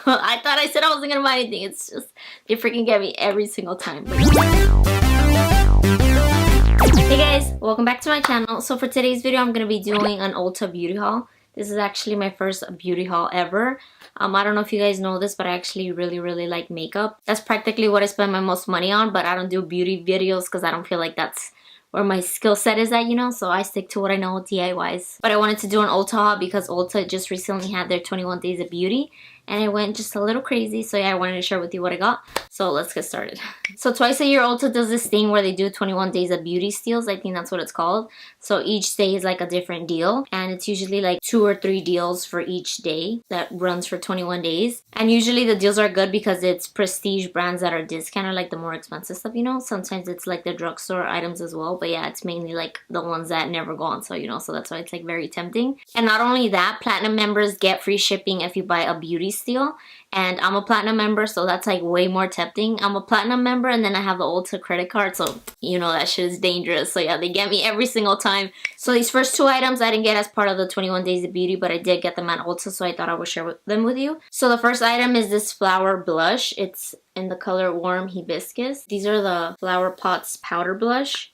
I thought I said I wasn't gonna buy anything. It's just, they freaking get me every single time. Hey guys, welcome back to my channel. So for today's video, I'm gonna be doing an Ulta beauty haul. This is actually my first beauty haul ever. I don't know if you guys know this, but I actually really like makeup. That's practically what I spend my most money on, but I don't do beauty videos because I don't feel like that's where my skill set is at, you know, so I stick to what I know DIYs. But I wanted to do an Ulta haul because Ulta just recently had their 21 days of beauty and I went just a little crazy, so yeah, I wanted to share with you what I got. So let's get started. So twice a year Ulta does this thing where they do 21 days of beauty steals. I think that's what it's called. So each day is like a different deal, and it's usually like 2 or 3 deals for each day that runs for 21 days. And usually the deals are good because it's prestige brands that are discounted, like the more expensive stuff, you know. Sometimes it's like the drugstore items as well, but yeah, it's mainly like the ones that never go on sale, you know, so that's why it's like very tempting. And not only that, platinum members get free shipping if you buy a beauty steal, and I'm a platinum member, so that's like way more tempting. I'm a platinum member and then I have the Ulta credit card, so you know that shit is dangerous. So yeah, they get me every single time. So these first 2 items I didn't get as part of the 21 days of beauty, but I did get them at Ulta, so I thought I would share them with you. So the first item is this flower blush. It's in the color Warm Hibiscus. These are the Flower Pots powder blush.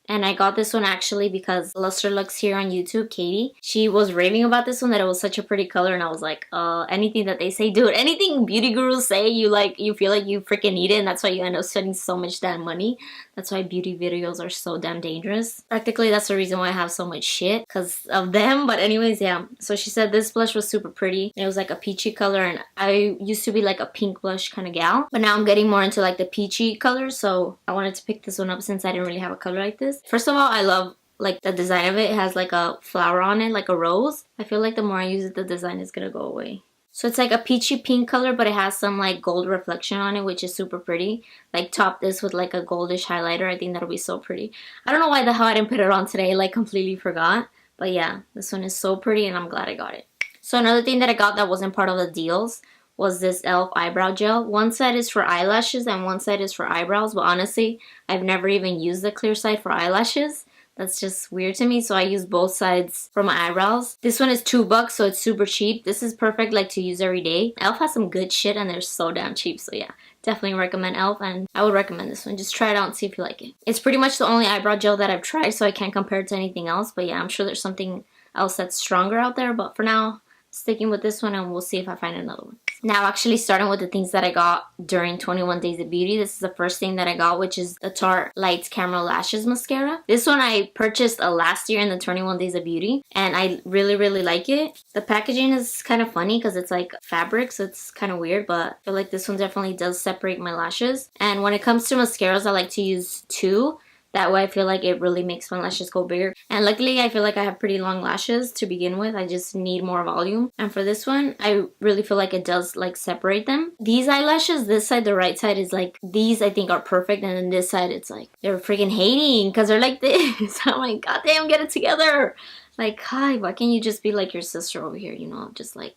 And I got this one actually because Luster Looks here on YouTube, Katie, she was raving about this one, that it was such a pretty color, and I was like, anything that they say, dude, anything beauty gurus say, you feel like you freaking need it, and that's why you end up spending so much damn money. That's why beauty videos are so damn dangerous. Practically, that's the reason why I have so much shit, because of them. But anyways, yeah. So she said this blush was super pretty. It was like a peachy color, and I used to be like a pink blush kind of gal, but now I'm getting more into like the peachy color, so I wanted to pick this one up since I didn't really have a color like this. First of all, I love like the design of it. It has like a flower on it, like a rose. I feel like the more I use it, the design is gonna go away. So it's like a peachy pink color, but it has some like gold reflection on it, which is super pretty. Like top this with like a goldish highlighter. I think that'll be so pretty. I don't know why the hell I didn't put it on today, like completely forgot. But yeah, this one is so pretty and I'm glad I got it. So another thing that I got that wasn't part of the deals was this e.l.f. eyebrow gel. One side is for eyelashes and one side is for eyebrows, but honestly, I've never even used the clear side for eyelashes. That's just weird to me, so I use both sides for my eyebrows. This one is $2, so it's super cheap. This is perfect like to use every day. e.l.f. has some good shit and they're so damn cheap, so yeah. Definitely recommend e.l.f. and I would recommend this one. Just try it out and see if you like it. It's pretty much the only eyebrow gel that I've tried, so I can't compare it to anything else, but yeah, I'm sure there's something else that's stronger out there, but for now, sticking with this one and we'll see if I find another one. Now actually starting with the things that I got during 21 Days of Beauty. This is the first thing that I got, which is the Tarte Lights Camera Lashes Mascara. This one I purchased last year in the 21 Days of Beauty and I really like it. The packaging is kind of funny because it's like fabric, so it's kind of weird, but I feel like this one definitely does separate my lashes. And when it comes to mascaras, I like to use 2. That way I feel like it really makes my lashes go bigger. And luckily I feel like I have pretty long lashes to begin with. I just need more volume. And for this one, I really feel like it does like separate them. These eyelashes, this side, the right side is like, these I think are perfect. And then this side, it's like, they're freaking hating because they're like this. I'm like, God damn, get it together. Like, hi, why can't you just be like your sister over here, you know? Just like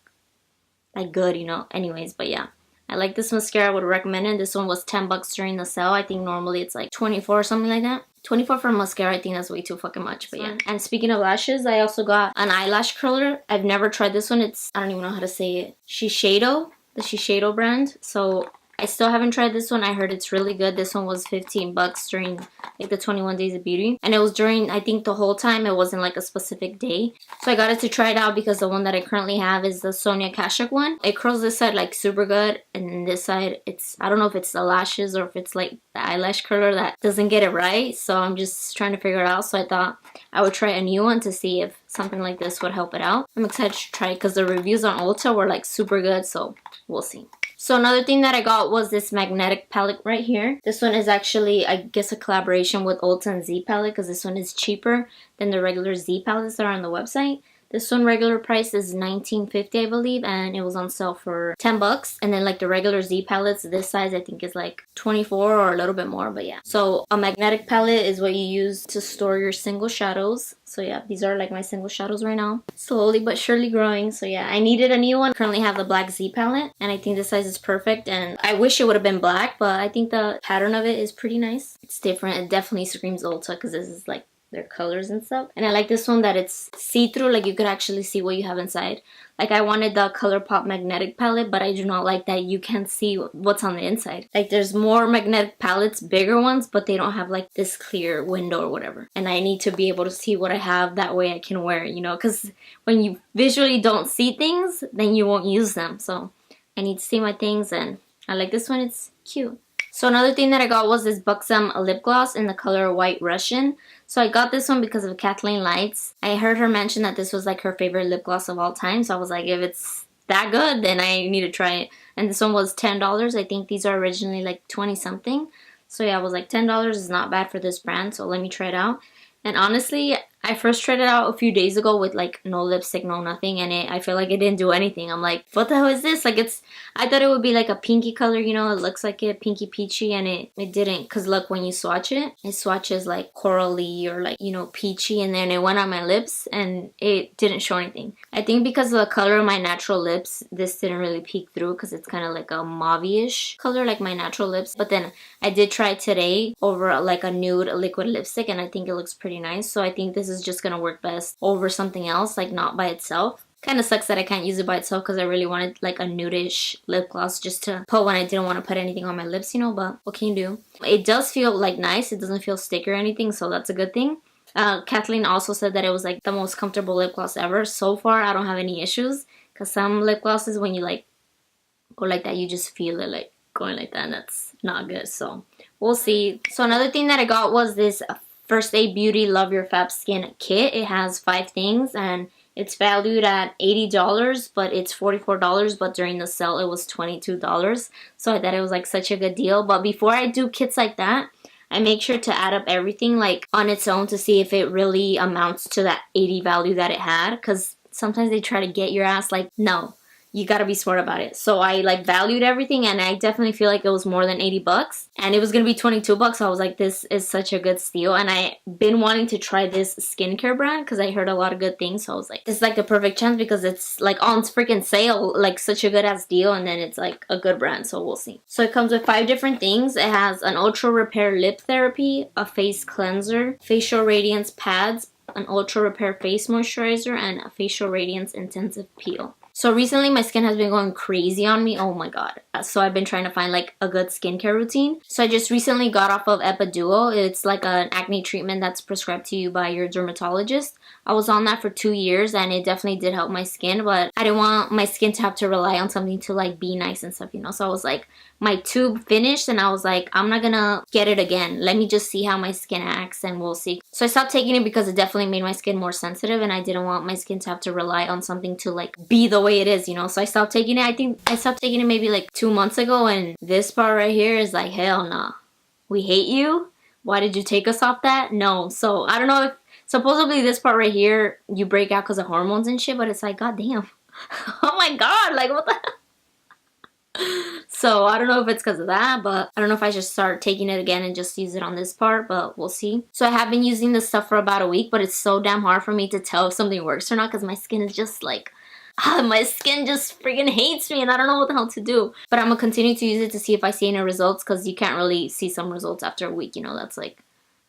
good, you know? Anyways, but yeah. I like this mascara. I would recommend it. This one was $10 during the sale. I think normally it's like 24 or something like that. 24 for mascara, I think that's way too fucking much, but yeah. And speaking of lashes, I also got an eyelash curler. I've never tried this one. It's, I don't even know how to say it. Shiseido, the Shiseido brand. So I still haven't tried this one. I heard it's really good. This one was $15 during like the 21 Days of Beauty. And it was during, I think the whole time, it wasn't like a specific day. So I got it to try it out because the one that I currently have is the Sonia Kashuk one. It curls this side like super good. And then this side, it's, I don't know if it's the lashes or if it's like the eyelash curler that doesn't get it right. So I'm just trying to figure it out. So I thought I would try a new one to see if something like this would help it out. I'm excited to try it because the reviews on Ulta were like super good. So we'll see. So another thing that I got was this magnetic palette right here. This one is actually, I guess, a collaboration with Ulta and Z palette because this one is cheaper than the regular Z palettes that are on the website. This one regular price is $19.50 I believe, and it was on sale for $10. And then like the regular Z palettes, this size I think is like 24 or a little bit more, but yeah. So a magnetic palette is what you use to store your single shadows. So yeah, these are like my single shadows right now. Slowly but surely growing. So yeah, I needed a new one. I currently have the black Z palette and I think this size is perfect, and I wish it would have been black, but I think the pattern of it is pretty nice. It's different. It definitely screams Ulta because this is like their colors and stuff. And I like this one that it's see-through, like you could actually see what you have inside. Like I wanted the ColourPop magnetic palette, but I do not like that you can't see what's on the inside. Like there's more magnetic palettes, bigger ones, but they don't have like this clear window or whatever. And I need to be able to see what I have, that way I can wear it, you know, because when you visually don't see things, then you won't use them. So I need to see my things, and I like this one, it's cute. So another thing that I got was this Buxom lip gloss in the color White Russian. So I got this one because of Kathleen Lights. I heard her mention that this was like her favorite lip gloss of all time. So I was like, if it's that good, then I need to try it. And this one was $10. I think these are originally like 20 something. So yeah, I was like $10 is not bad for this brand. So let me try it out. And honestly, I first tried it out a few days ago with like no lipstick, no nothing, and I feel like it didn't do anything. I'm like, what the hell is this? Like I thought it would be like a pinky color, you know, it looks like a pinky peachy, and it didn't. Because look, when you swatch it, it swatches like corally or like, you know, peachy, and then it went on my lips and it didn't show anything. I think because of the color of my natural lips, this didn't really peek through because it's kind of like a mauve-ish color like my natural lips. But then I did try it today over like a nude liquid lipstick, and I think it looks pretty nice. So I think this is just gonna work best over something else, like not by itself. Kind of sucks that I can't use it by itself because I really wanted like a nudish lip gloss just to put when I didn't want to put anything on my lips, you know, but what can you do? It does feel like nice. It doesn't feel sticky or anything, so that's a good thing. Kathleen also said that it was like the most comfortable lip gloss ever. So far, I don't have any issues, because some lip glosses, when you like go like that, you just feel it like going like that, and that's not good. So we'll see. So another thing that I got was this First Aid Beauty Love Your Fab Skin kit. It has 5 things and it's valued at $80, but it's $44, but during the sale it was $22. So I thought it was like such a good deal. But before I do kits like that, I make sure to add up everything like on its own to see if it really amounts to that 80 value that it had, because sometimes they try to get your ass like, no. You gotta be smart about it. So I like valued everything, and I definitely feel like it was more than 80 bucks, and it was gonna be 22 bucks. So I was like, this is such a good steal. And I been wanting to try this skincare brand because I heard a lot of good things. So I was like, this is like the perfect chance because it's like on freaking sale, like such a good ass deal, and then it's like a good brand. So we'll see. So it comes with 5 different things. It has an ultra repair lip therapy, a face cleanser, facial radiance pads, an ultra repair face moisturizer, and a facial radiance intensive peel. So recently my skin has been going crazy on me. Oh my god. So I've been trying to find like a good skincare routine. So I just recently got off of Epiduo. It's like an acne treatment that's prescribed to you by your dermatologist. I was on that for 2 years and it definitely did help my skin, but I didn't want my skin to have to rely on something to like be nice and stuff, you know. So I was like, my tube finished and I was like, I'm not gonna get it again. Let me just see how my skin acts and we'll see. So I stopped taking it because it definitely made my skin more sensitive, and I didn't want my skin to have to rely on something to like be the way it is, you know. So I stopped taking it. I think I stopped taking it maybe like 2 months ago, and this part right here is like, hell nah. We hate you. Why did you take us off that? No. So I don't know if supposedly this part right here you break out because of hormones and shit, but it's like, god damn. Oh my god, like what the hell? So I don't know if it's because of that, but I don't know if I should start taking it again and just use it on this part, but we'll see. So I have been using this stuff for about a week, but it's so damn hard for me to tell if something works or not because my skin is just like, my skin just freaking hates me and I don't know what the hell to do. But I'm gonna continue to use it to see if I see any results, because you can't really see some results after a week, you know. That's like,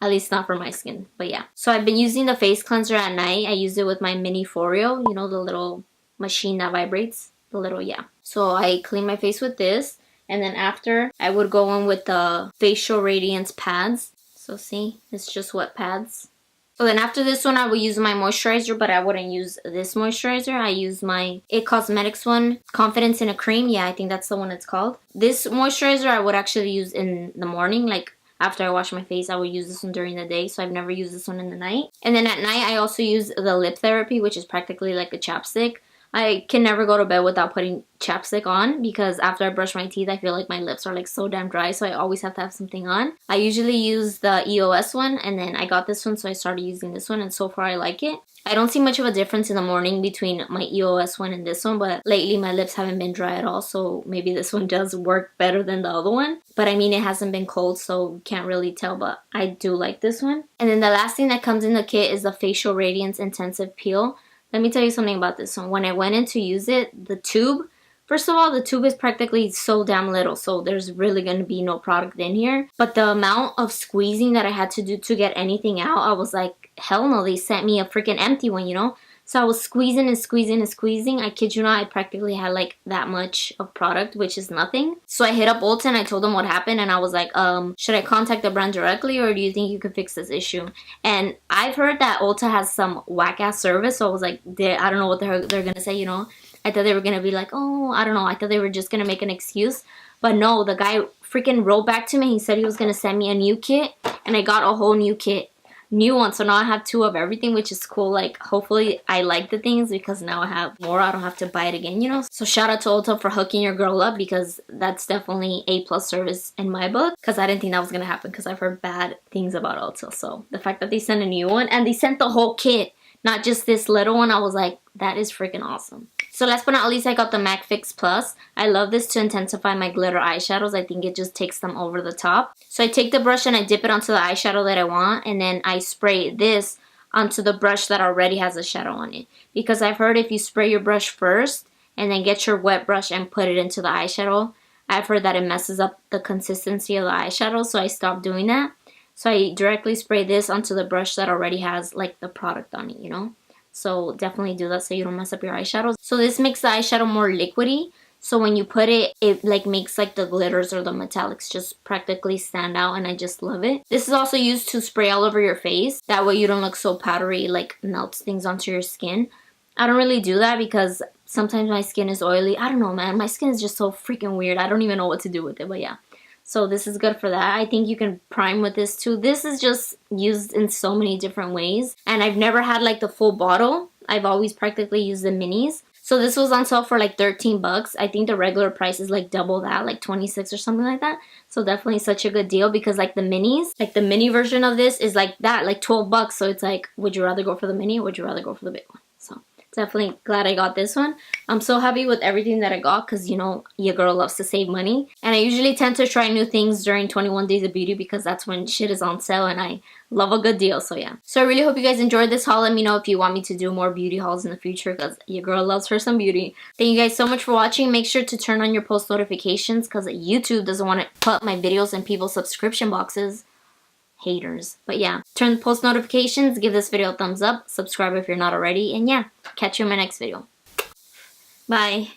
at least not for my skin, but yeah. So I've been using the face cleanser at night. I use it with my mini Foreo, you know, the little machine that vibrates. The little, yeah. So I clean my face with this, and then after I would go in with the facial radiance pads. So see, it's just wet pads. So then after this one I would use my moisturizer, but I wouldn't use this moisturizer. I use my It Cosmetics one, Confidence in a Cream. Yeah, I think that's the one it's called. This moisturizer I would actually use in the morning, like after I wash my face. I would use this one during the day, so I've never used this one in the night. And then at night I also use the lip therapy, which is practically like a chapstick. I can never go to bed without putting chapstick on, because after I brush my teeth I feel like my lips are like so damn dry, so I always have to have something on. I usually use the EOS one, and then I got this one, so I started using this one, and so far I like it. I don't see much of a difference in the morning between my EOS one and this one, but lately my lips haven't been dry at all, so maybe this one does work better than the other one. But I mean, it hasn't been cold, so can't really tell, but I do like this one. And then the last thing that comes in the kit is the Facial Radiance Intensive Peel. Let me tell you something about this one. When I went in to use it, the tube, first of all, the tube is practically so damn little, so there's really going to be no product in here. But the amount of squeezing that I had to do to get anything out, I was like, hell no, they sent me a freaking empty one, you know? So I was squeezing and squeezing and squeezing. I kid you not, I practically had like that much of product, which is nothing. So I hit up Ulta and I told them what happened, and I was like, should I contact the brand directly, or do you think you could fix this issue? And I've heard that Ulta has some whack-ass service, so I was like, I don't know what they're gonna say, you know? I thought they were gonna be like, oh, I don't know. I thought they were just gonna make an excuse. But no, the guy freaking wrote back to me. He said he was gonna send me a new kit, and I got a whole new kit. New one, so now I have 2 of everything, which is cool. Like, hopefully I like the things because now I have more. I don't have to buy it again, you know? So shout out to Ulta for hooking your girl up, because that's definitely A+ service in my book, because I didn't think that was gonna happen, because I've heard bad things about Ulta. So the fact that they sent a new one, and they sent the whole kit, not just this little one, I was like, that is freaking awesome. So last but not least, I got the MAC Fix Plus. I love this to intensify my glitter eyeshadows. I think it just takes them over the top. So I take the brush and I dip it onto the eyeshadow that I want, and then I spray this onto the brush that already has a shadow on it. Because I've heard if you spray your brush first and then get your wet brush and put it into the eyeshadow, I've heard that it messes up the consistency of the eyeshadow, so I stopped doing that. So I directly spray this onto the brush that already has like the product on it, you know? So definitely do that so you don't mess up your eyeshadows. So this makes the eyeshadow more liquidy. So when you put it, it like makes like the glitters or the metallics just practically stand out, and I just love it. This is also used to spray all over your face. That way you don't look so powdery, like melts things onto your skin. I don't really do that because sometimes my skin is oily. I don't know, man. My skin is just so freaking weird. I don't even know what to do with it, but yeah. So this is good for that. I think you can prime with this too. This is just used in so many different ways. And I've never had like the full bottle. I've always practically used the minis. So this was on sale for like 13 bucks. I think the regular price is like double that, like 26 or something like that. So definitely such a good deal, because like the minis, like the mini version of this is like that, like 12 bucks. So it's like, would you rather go for the mini or would you rather go for the big one? So definitely glad I got this one. I'm so happy with everything that I got, because you know your girl loves to save money, and I usually tend to try new things during 21 days of beauty because that's when shit is on sale, and I love a good deal. So yeah, so I really hope you guys enjoyed this haul. Let me know if you want me to do more beauty hauls in the future, because your girl loves her some beauty. Thank you guys so much for watching. Make sure to turn on your post notifications, because YouTube doesn't want to put my videos in people's subscription boxes. Haters. But yeah, turn the post notifications, give this video a thumbs up, subscribe if you're not already, and yeah, catch you in my next video. Bye.